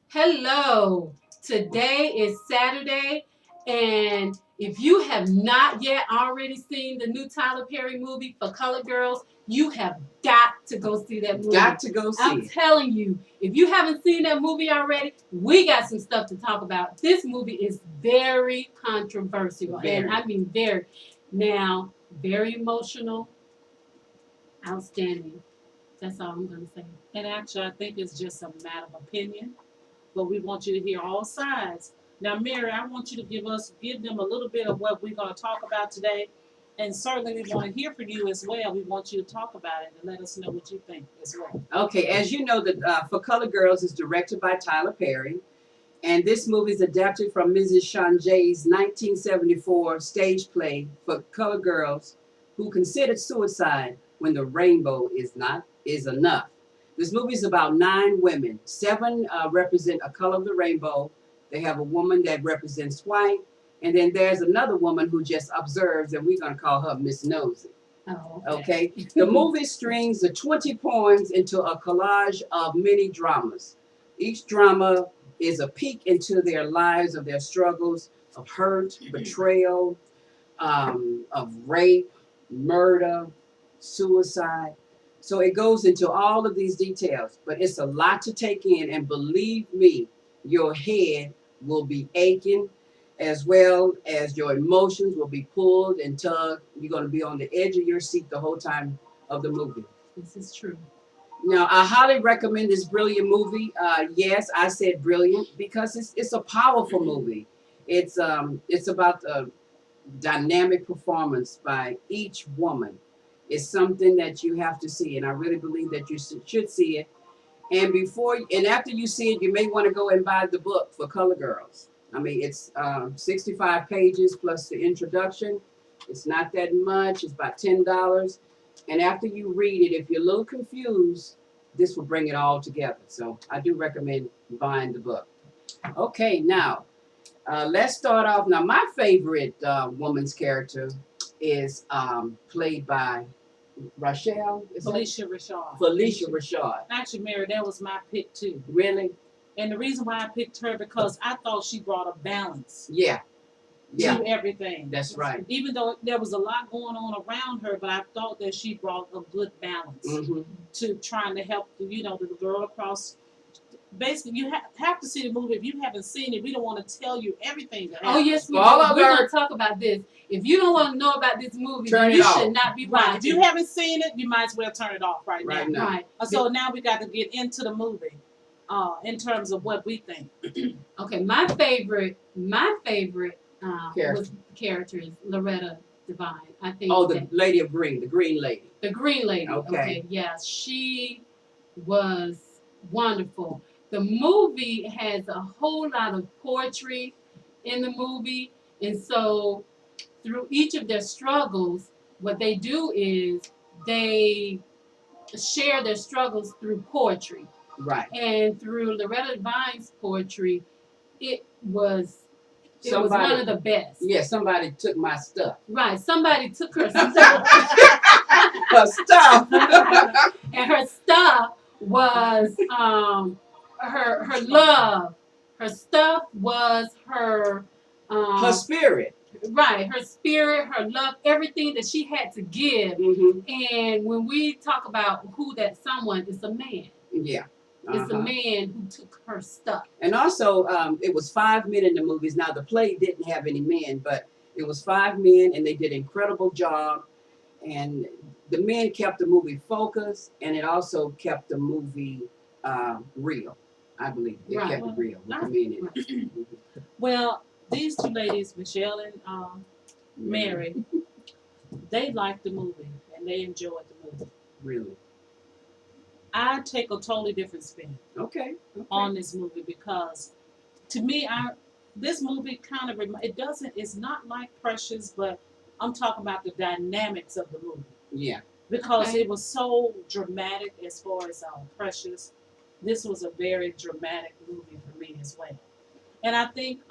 Hello. Today is Saturday, and if you have not yet already seen the new Tyler Perry movie for Color Girls, you have got to go see that movie. Got to go see I'm it. telling you, if you haven't seen that movie already, we got some stuff to talk about. This movie is very controversial, and I mean very. Now, very emotional, outstanding. That's all I'm going to say. And actually, I think it's just a matter of opinion, but we want you to hear all sides. Now, Mary, I want you to give them a little bit of what we're going to talk about today, and certainly we want to hear from you as well. We want you to talk about it and let us know what you think as well. Okay, as you know, that For Color Girls is directed by Tyler Perry, and this movie is adapted from Mrs. Shanjay's 1974 stage play For Color Girls, who considered suicide when the rainbow is enough. This movie is about 9 women. 7 represent a color of the rainbow. They have a woman that represents white, and then there's another woman who just observes, and we're going to call her Miss Nosy. Oh, Okay. The movie strings the 20 poems into a collage of many dramas. Each drama is a peek into their lives, of their struggles, of hurt, betrayal, of rape, murder, suicide. So it goes into all of these details, but it's a lot to take in. And believe me, your head will be aching, as well as your emotions will be pulled and tugged. You're going to be on the edge of your seat the whole time of the movie. this is true. Now, I highly recommend this brilliant movie. Yes, I said brilliant because it's a powerful movie. It's about the dynamic performance by each woman. It's something that you have to see, and I really believe that you should see it. And after you see it, you may want to go and buy the book For Color Girls. I mean, it's 65 pages plus the introduction. It's not that much. It's about $10. And after you read it, if you're a little confused, this will bring it all together. So I do recommend buying the book. Okay, now let's start off. Now, my favorite woman's character is played by Rochelle. Felicia Rashad. Felicia Rashad. Actually, Mary, that was my pick too. Really? And the reason why I picked her because I thought she brought a balance Yeah. Yeah. to everything. That's right. Even though there was a lot going on around her, but I thought that she brought a good balance to trying to help the girl across. Basically, you have to see the movie. If you haven't seen it, we don't want to tell you everything that Oh, happens. yes, we do. All of We're going our- to talk about this. If you don't want to know about this movie, Turn then it you off. should not be Right. If watching. you haven't seen it, you might as well turn it off right Right now. now. Right. So now we got to get into the movie, in terms of what we think. Okay, my favorite Character. character is Loretta Devine. I think Oh, that the Lady of Green, the Green Lady. the Green Lady. Okay. Yeah, she was wonderful. The movie has a whole lot of poetry in the movie, and so through each of their struggles, what they do is they share their struggles through poetry. Right. And through Loretta Devine's poetry, it was one of the best. Yeah, somebody took my stuff. Right. Somebody took her stuff. Her stuff. And her stuff was her love. Her stuff was her Her spirit. right, her spirit, her love, everything that she had to give. And when we talk about who that someone is, a man. Yeah. It's a man who took her stuff. And also, it was 5 men in the movies. Now, the play didn't have any men, but it was 5 men, and they did an incredible job. And the men kept the movie focused, and it also kept the movie real. I believe it kept it real with the men in it. Well, these two ladies, Michelle and Mary, they liked the movie and they enjoyed the movie. Really? I take a totally different spin Okay. on this movie because, to me, this movie kind of it's not like Precious, but I'm talking about the dynamics of the movie. Yeah. Because it was so dramatic as far as Precious. This was a very dramatic movie for me as well. And I think,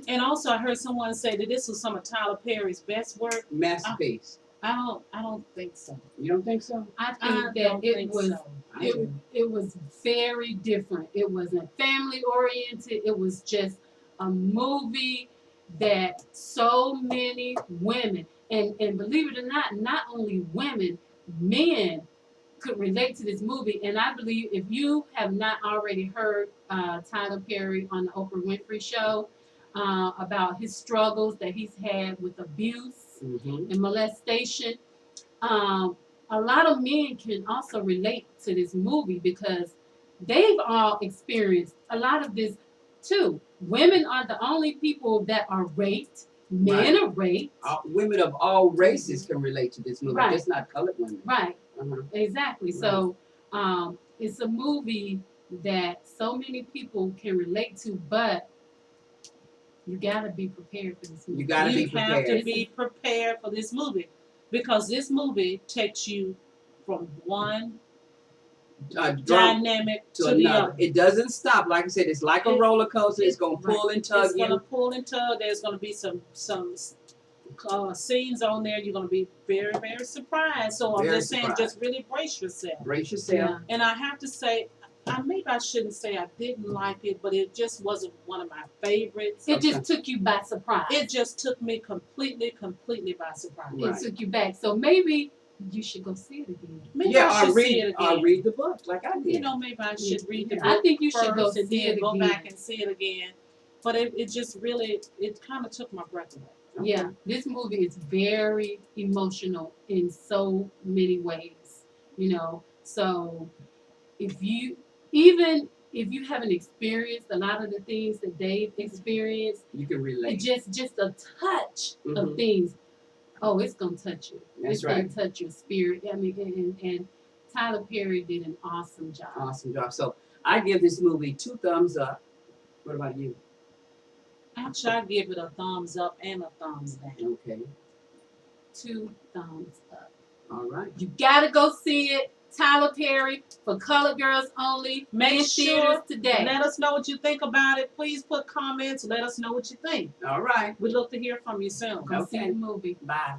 and also I heard someone say that this was some of Tyler Perry's best work. Masterpiece. I don't think so. You don't think so? I think I that don't it think was so. I it, do. it was very different. It wasn't family oriented. It was just a movie that so many women and believe it or not only women, men could relate to this movie. And I believe if you have not already heard Tyler Perry on the Oprah Winfrey Show about his struggles that he's had with abuse Mm-hmm. and molestation, um, a lot of men can also relate to this movie because they've all experienced a lot of this too. Women are the only people that are raped. Men Right. are raped. Women of all races can relate to this movie, Right. just not colored women. Right. Uh-huh. Exactly. So it's a movie that so many people can relate to, but you gotta be prepared for this movie. You gotta be You have to prepared. be prepared for this movie because this movie takes you from one Drunk dynamic to to the another. other. It doesn't stop. Like I said, it's like a roller coaster. It's gonna pull and tug It's gonna you. pull and tug. There's gonna be some scenes on there. You're gonna be very very surprised. So I'm Very just saying, surprised. just really brace yourself. Brace yourself. Yeah. And I have to say, I shouldn't say I didn't like it, but it just wasn't one of my favorites. It just took you by surprise. It just took me completely by surprise. Right. It took you back. So maybe you should go see it again. Maybe I should see it again. read the book like I did. You know, maybe I should read the book I think you should go first and see then it go again. back and see it again. But it just really, it kind of took my breath away. Okay. Yeah, this movie is very emotional in so many ways, you know. So even if you haven't experienced a lot of the things that Dave experienced, You can it relate. just a touch of Mhm. things. Oh, it's gonna touch you. That's It's right. gonna touch your spirit. I mean, and Tyler Perry did an awesome job. Awesome job. So I give this movie 2 thumbs up. What about you? Actually, I give it a thumbs up and a thumbs down. Okay. 2 thumbs up. All right. You gotta go see it. Tyler Perry for Colored Girls Only. Make in sure theaters today. Let us know what you think about it. Please put comments. Let us know what you think. All right. We'd love to hear from you soon. Go see Okay. the movie. Bye.